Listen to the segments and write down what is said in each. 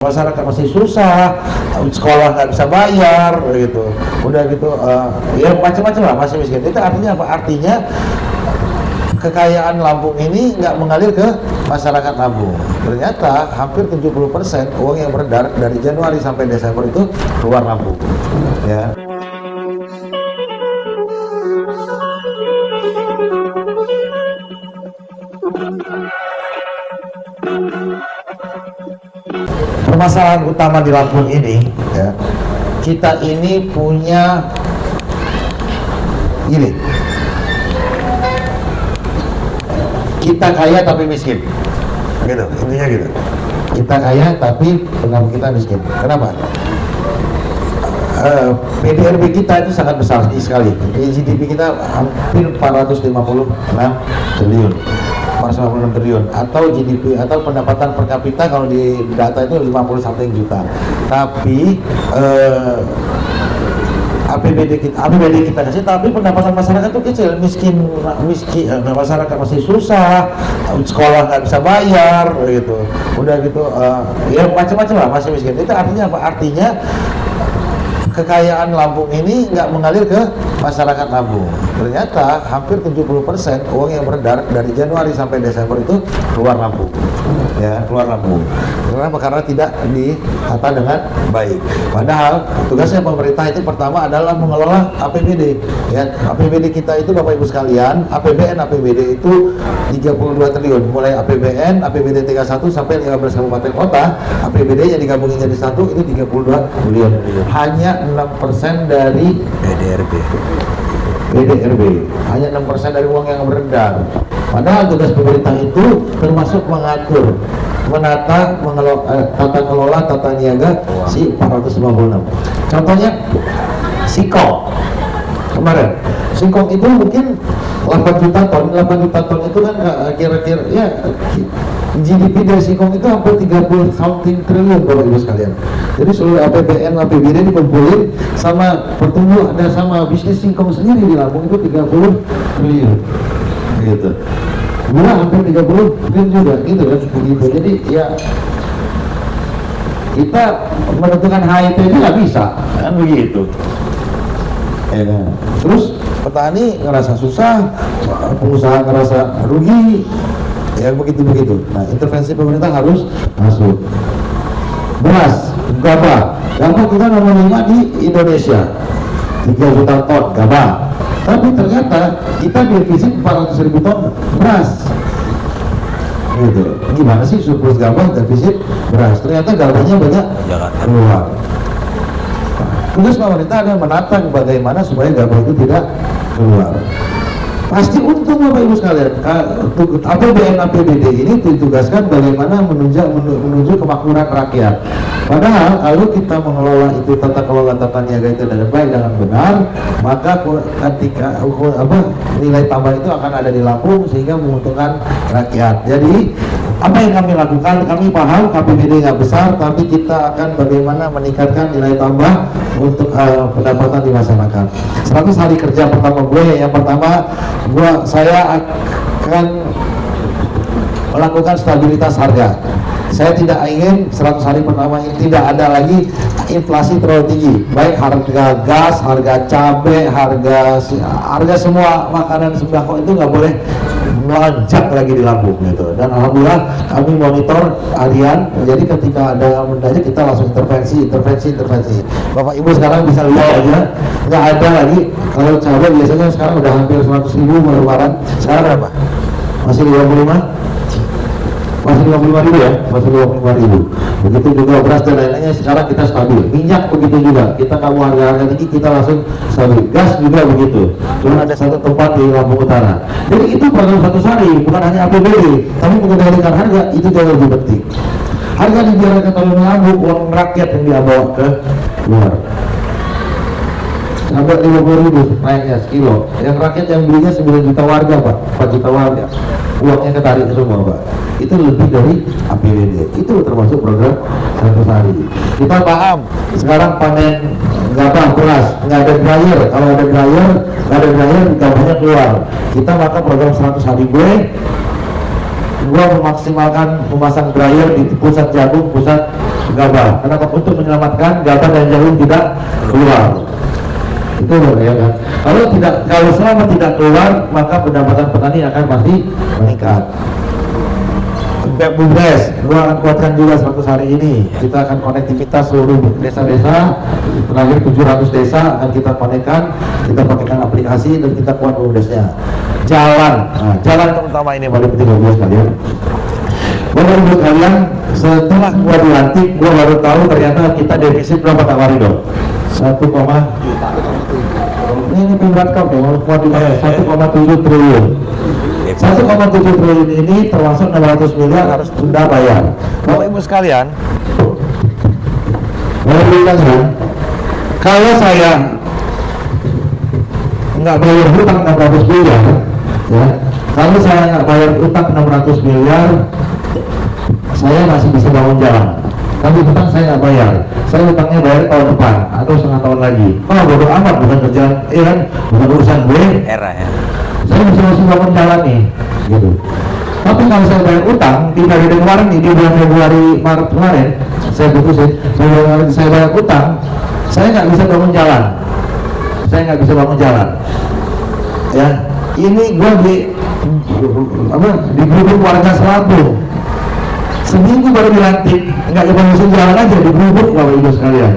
Masyarakat masih susah, sekolah nggak bisa bayar, gitu. Udah gitu, ya macam-macam lah, masih miskin. Itu artinya apa? Artinya kekayaan Lampung ini nggak mengalir ke masyarakat Lampung. Ternyata hampir 70% uang yang beredar dari Januari sampai Desember itu keluar Lampung. Ya. Permasalahan utama di Lampung ini, ya, kita ini punya gini, kita kaya tapi miskin, gitu, intinya gitu. Kita kaya tapi pengaruh kita miskin. Kenapa? PDRB kita itu sangat besar sekali. GDP kita hampir 456 triliun. 456 triliun atau GDP atau pendapatan per kapita kalau di data itu 50 something juta. Tapi APBD kita kasih, tapi pendapatan masyarakat itu kecil, miskin, masyarakat masih susah, sekolah nggak bisa bayar, gitu. Udah gitu, ya macam-macam lah, masih miskin. Itu artinya apa? Artinya kekayaan Lampung ini nggak mengalir ke masyarakat Lampung. Ternyata hampir 70% uang yang beredar dari Januari sampai Desember itu keluar Lampung. Ya, keluar Lampung. Kenapa? Karena tidak ditata dengan baik. Padahal tugasnya pemerintah itu pertama adalah mengelola APBD. Ya, APBD kita itu Bapak Ibu sekalian, APBD itu 32 triliun. Mulai APBN, APBD 31 sampai 15 kabupaten kota, APBD yang digabungin jadi satu itu 32 triliun. Hanya 6% dari PDRB, hanya 6% dari uang yang beredar. Padahal tugas pemerintah itu termasuk mengatur, menata, tata kelola, tata niaga si 456. Contohnya Singkong kemarin, Singkong itu mungkin 8 juta ton itu kan kira-kira ya GDP dari Singkong itu hampir 30 something triliun Bapak Ibu sekalian. Jadi seluruh APBN, APBD dikumpulin sama pertumbuhan dan sama bisnis Singkong sendiri di Lampung itu 30 triliun gitu. Gula hampir 30 triliun juga gitu kan begitu. Jadi ya kita menentukan HIT itu nggak bisa kan begitu. Ya, terus petani ngerasa susah, pengusaha ngerasa rugi, ya begitu-begitu. Nah, intervensi pemerintah harus masuk. Beras, gabah kita nomor 5 di Indonesia, 3 juta ton gabah. Tapi ternyata kita defisit 400.000 ton beras. Gitu. Gimana sih surplus gabah, defisit beras? Ternyata gabahnya banyak keluar. Tugas pemerintah adalah menata bagaimana supaya gabah itu tidak keluar. Pasti untung Bapak Ibu sekalian. APBN APBD ini ditugaskan bagaimana menuju kemakmuran rakyat. Padahal kalau kita mengelola itu tata kelola tata niaga itu dengan baik, dengan benar, maka ketika nilai tambah itu akan ada di Lampung sehingga menguntungkan rakyat. Jadi apa yang kami lakukan? Kami paham APBD nggak besar, tapi kita akan bagaimana meningkatkan nilai tambah untuk pendapatan di masyarakat. 100 hari kerja pertama gue, yang pertama saya akan melakukan stabilitas harga. Saya tidak ingin 100 hari pertama ini tidak ada lagi inflasi terlalu tinggi, baik harga gas, harga cabai, harga semua makanan sembako itu nggak boleh melonjak lagi di Lampung gitu. Dan alhamdulillah kami monitor harian, jadi ketika ada mendanya kita langsung intervensi. Bapak Ibu sekarang bisa lihat aja, nggak ada lagi. Kalau cabai biasanya sekarang udah hampir 100.000 lebaran, sekarang berapa? Masih 55? Masih 55.000 ya, masih 55.000. Begitu juga beras dan lain-lainnya sekarang kita stabil. Minyak begitu juga, kita kamu harga tinggi kita langsung stabil. Gas juga begitu. Cuma ada satu tempat di Lampung Utara. Jadi itu program 100 hari, bukan hanya APBD, tapi mengendalikan harga itu jauh lebih penting. Harga dibiarkan terlalu melambung, uang rakyat yang dia bawa ke luar. Sampai 50.000 naiknya sekilo. Yang rakyat yang belinya 9 juta warga Pak, 4 juta warga. Uangnya ketarik semua Pak. Itu lebih dari APBD. Itu termasuk program 100 hari. Kita paham sekarang panen gabah beras nggak ada dryer. Kalau ada dryer, gabahnya keluar. Kita maka program 100 hari gue memaksimalkan memasang dryer di pusat jagung, pusat gabah. Kenapa? Untuk menyelamatkan gabah dan jagung tidak keluar. Itu ya kan. Kalau selama tidak keluar, maka pendapatan petani akan pasti meningkat. Untuk BUMDes, gua akan kuatkan juga 100 hari ini. Kita akan konektivitas seluruh desa-desa, terakhir 700 desa akan kita konekkan, kita pakaikan aplikasi dan kita kuat BUMDesnya. Jalan, jalan terutama ini paling penting buat kalian. Bapak Ibu kalian, setelah gua dilantik, gua baru tahu ternyata kita defisit berapa tak Warido? 1, ini pembatkap ya, 1,7 triliun. 1,7 triliun ini termasuk 600 miliar harus tunda bayar. Bapak Ibu sekalian, kalau saya nggak bayar hutang 600 miliar, ya, kalau saya nggak bayar hutang 600 miliar, saya masih bisa bangun jalan. Tapi hutang saya nggak bayar, saya hutangnya bayar tahun depan atau setengah tahun lagi. Oh bodoh amat, bukan kerjaan, kan, bukan urusan gue. Era ya. Saya masih bangun jalan nih, gitu. Tapi kalau saya bayar utang di periode kemarin nih, di bulan Februari Maret kemarin, saya putusin, saya bayar utang, saya nggak bisa bangun jalan. Saya nggak bisa bangun jalan. Ya, ini gue di grup warga Selabung. Seminggu baru dilantik, nggak ngebangun jalan aja di grup Bapak Ibu sekalian.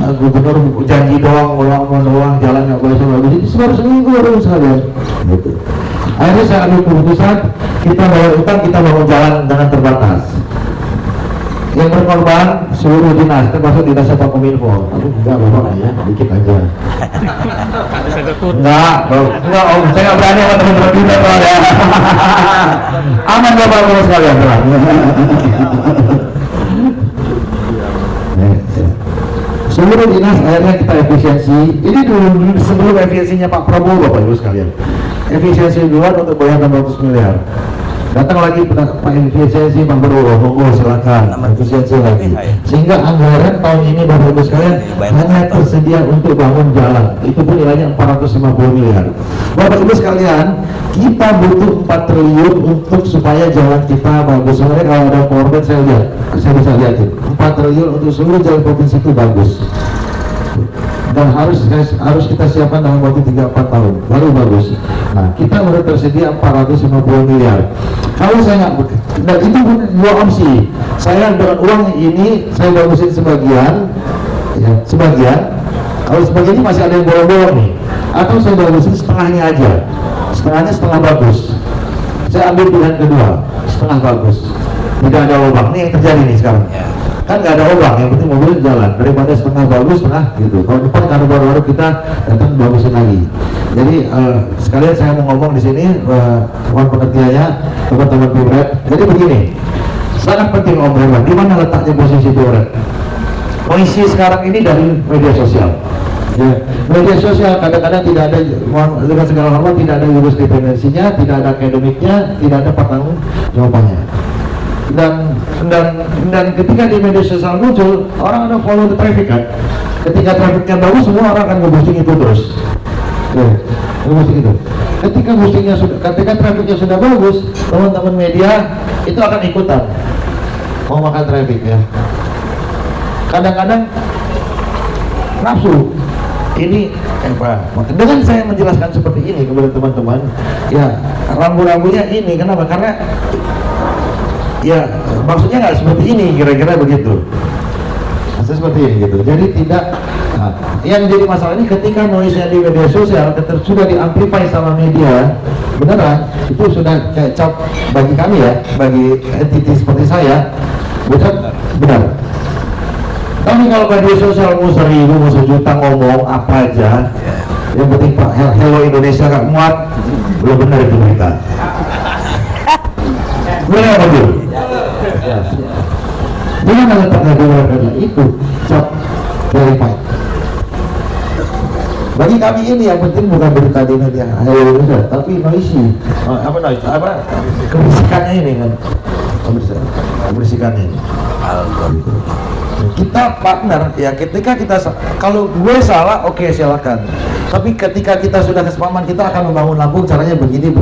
Gubernur janji doang, doang, jalan nggak boleh bagus. Itu baru seminggu baru sekalian. Gitu. Akhirnya saya ambil keputusan, kita bayar utang, kita bangun jalan dengan terbatas. Yang berkorban seluruh dinas, termasuk dinas Kominfo. Aduh, enggak bapak ya, dikit aja. Enggak om, saya nggak berani sama teman-teman kita ya. Aman bapak ibu sekalian, terang. Seluruh dinas akhirnya kita efisiensi. Ini dulu sebelum efisiensinya Pak Prabowo bapak ibu sekalian. Efisiensi duluan untuk bayar 600 miliar. Datang lagi Pak efisiensi Pak Prabowo, monggo silakan efisiensi lagi. Sehingga anggaran tahun ini bapak ibu sekalian hanya tersedia untuk bangun jalan. Itu pun nilainya 450 miliar. Bapak ibu sekalian, kita butuh 4 triliun untuk supaya jalan kita bagus. Sebenarnya kalau ada PowerPoint saya bisa lihatin. 4 triliun untuk seluruh jalan provinsi itu bagus. Dan harus kita siapkan dalam waktu 3-4 tahun baru bagus. Nah, kita baru tersedia 450 miliar. Kalau saya nggak, dan itu pun dua opsi. Saya dengan uang ini saya bagusin sebagian, ya, sebagian. Kalau sebagian ini masih ada yang bolong-bolong nih, atau saya bagusin setengahnya aja. Setengah bagus. Saya ambil pilihan kedua, setengah bagus. Tidak ada lubang. Ini yang terjadi nih sekarang. Kan nggak ada lubang, yang penting mobil jalan. Daripada setengah bagus, setengah gitu. Kalau depan karena baru-baru kita datang bagusin lagi. Jadi sekalian saya mau ngomong di sini, mohon pengertiannya teman-teman Pimret. Jadi begini, sangat penting Om Reman. Di mana letaknya posisi Pimret? Posisi sekarang ini dari media sosial. Ya, media sosial kadang-kadang tidak ada, dengan segala hormat, tidak ada jurisprudensinya, tidak ada akademiknya, tidak ada pertanggung jawabannya. Dan ketika di media sosial muncul, orang ada follow the traffic kan. Ketika trafficnya bagus, semua orang akan nge-boosting itu terus. Nge-boosting itu. Ketika trafficnya sudah bagus, teman-teman media itu akan ikutan mau makan traffic ya. Kadang-kadang nafsu. Ini dengan saya menjelaskan seperti ini kepada teman-teman, ya rambu-rambunya ini. Kenapa? Karena ya maksudnya nggak seperti ini, kira-kira begitu. Maksudnya seperti ini gitu. Jadi tidak. Nah, yang jadi masalah ini ketika noise-nya di media sosial sudah diamplify sama media, beneran itu sudah kayak cap bagi kami ya, bagi entiti seperti saya, benar. Tapi kalau media sosial mau 1000, mau 1 juta ngomong apa aja, yang penting Pak Hello Indonesia gak muat, belum benar itu berita. Boleh apa dulu? Jangan letaknya dulu itu cap verified. Bagi kami ini yang penting bukan berita di media Hello Indonesia, tapi noisy. Keberisikannya ini kan, keberisikannya ini. kita partner ya. Ketika kita kalau gue salah, oke, silakan. Tapi ketika kita sudah kesepahaman, kita akan membangun Lampung caranya begini.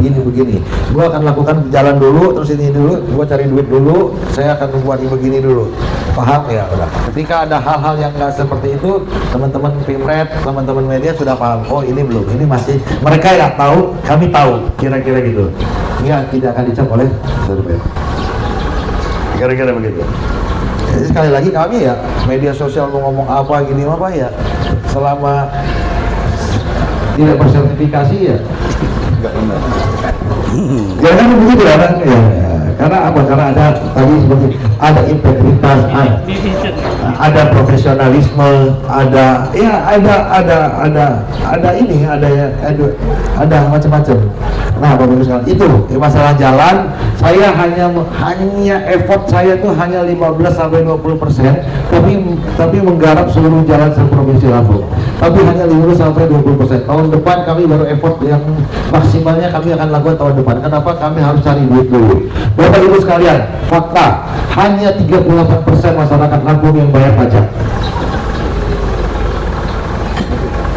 Gue akan lakukan jalan dulu, terus ini dulu, gue cari duit dulu, saya akan membuat begini dulu. Paham ya? Udah. Ketika ada hal-hal yang nggak seperti itu, teman-teman Pimret, teman-teman media sudah paham. Oh, ini belum, ini masih. Mereka nggak tahu, kami tahu, kira-kira gitu. Tidak akan dicap oleh survei. Kira-kira begitu. Jadi sekali lagi kami ya, media sosial mau ngomong apa gini apa ya, selama tidak bersertifikasi ya nggak benar. Ya kan begitu ya, karena apa? Karena ada tadi seperti ada integritas, ada profesionalisme, ada macam-macam. Nah, bagus sekali. Itu masalah jalan. Saya hanya effort saya tuh hanya 15-20%, tapi menggarap seluruh jalan seprovinsi Lampung. Tapi hanya 15-20%. Tahun depan kami baru effort yang maksimalnya kami akan lakukan tahun depan. Kenapa? Kami harus cari duit dulu. Bapak Ibu sekalian, fakta hanya 38% masyarakat Lampung yang bayar pajak.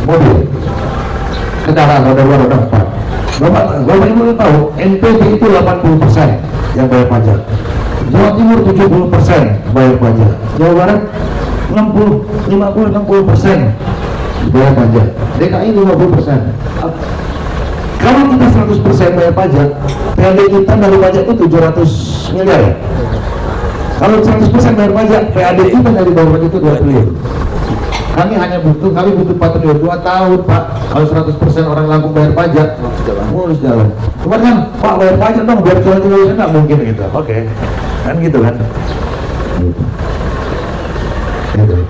Mobil, kendaraan roda 2, roda 4. Bapak Ibu tahu, NTB itu 80% yang bayar pajak. Jawa Timur 70% bayar pajak. Jawa Barat 50-60% bayar pajak. DKI 50%. Kalau kita 100% bayar pajak, PAD kita dari pajak itu 700 miliar. Kalau 100% bayar pajak, PAD kita dari bawah itu 2 triliun. Kami butuh 4 triliun, 2 tahun Pak. Kalau 100% orang Lampung bayar pajak, mulus jalan. Cuman kan, Pak bayar pajak dong, biar jalan-jalan nggak mungkin gitu. Oke, kan gitu kan. Gitu.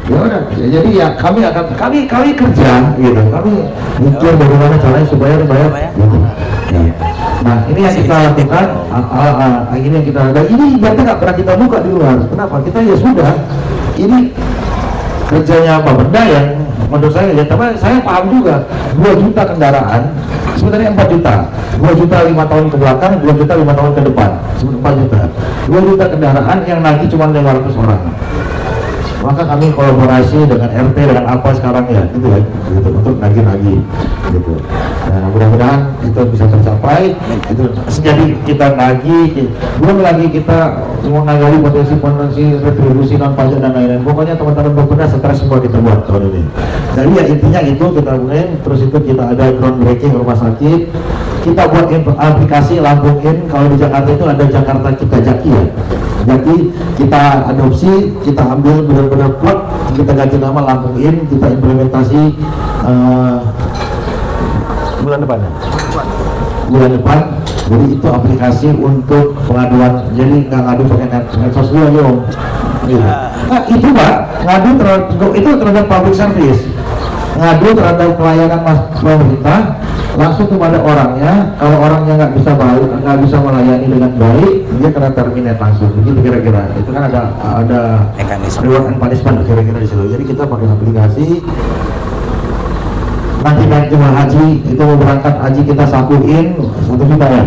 Ya udah, jadi ya kami kerja gitu, kami mikir bagaimana caranya supaya bayar gitu. Ya. Nah, ini yang kita lakukan, ini yang kita lakukan. Ini ibaratnya nggak pernah kita buka di luar. Kenapa? Kita ya sudah, ini kerjanya Pak Benda yang menurut saya ya, tapi saya paham juga 2 juta kendaraan sebenarnya 4 juta 2 juta 5 tahun ke belakang, 2 juta 5 tahun ke depan, 4 juta 2 juta kendaraan yang nanti cuma 500 orang. Maka kami kolaborasi dengan RT dengan apa sekarang ya gitu ya, gitu, untuk nagih-nagih gitu. Nah, mudah-mudahan itu bisa tercapai. Itu jadi kita nagih, belum lagi kita mau nagih potensi retribusi non pajak dan lain-lain. Pokoknya teman-teman Bapeda stres semua kita buat tahun ini. Jadi ya intinya itu kita mulai, terus itu kita ada groundbreaking rumah sakit. Kita buat aplikasi Lampung In. Kalau di Jakarta itu ada Jakarta Kita Jaki ya. Jadi kita adopsi, kita ambil benar-benar plug, kita ganti nama Lampung In, kita implementasi bulan depan. Jadi itu aplikasi untuk pengaduan. Jadi nggak ngadu pakai medsos dulu ya. Nah itu Pak, ngadu terhadap public service, ngadu terhadap pelayanan pemerintah langsung kepada orangnya. Kalau orangnya nggak bisa melayani dengan baik, dia kena terminate langsung. Begitu kira-kira. Itu kan ada reward and punishment kira-kira di situ. Jadi kita pakai aplikasi. Nanti naik jemaah haji itu mau berangkat haji kita sakuin 1 juta ya.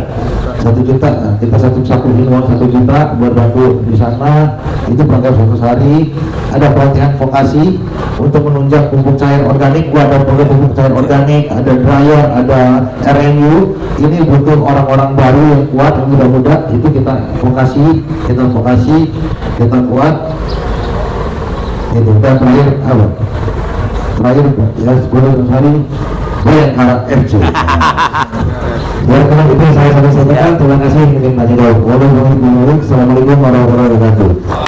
1 juta, kita sakuin uang 1 juta buat bantu di sana. Itu berangkat 100 hari. Ada pelatihan vokasi untuk menunjang pupuk cair organik. Gua ada program pupuk cair organik, ada dryer, ada RNU. Ini butuh orang-orang baru yang kuat, yang muda-muda. Itu kita vokasi, kita kuat. Itu dan terakhir apa? Terakhir ya 10 hari Bayangkara FC. Ya, karena itu saya sampaikan. Terima kasih mungkin Pak Joko. Wassalamualaikum warahmatullahi wabarakatuh.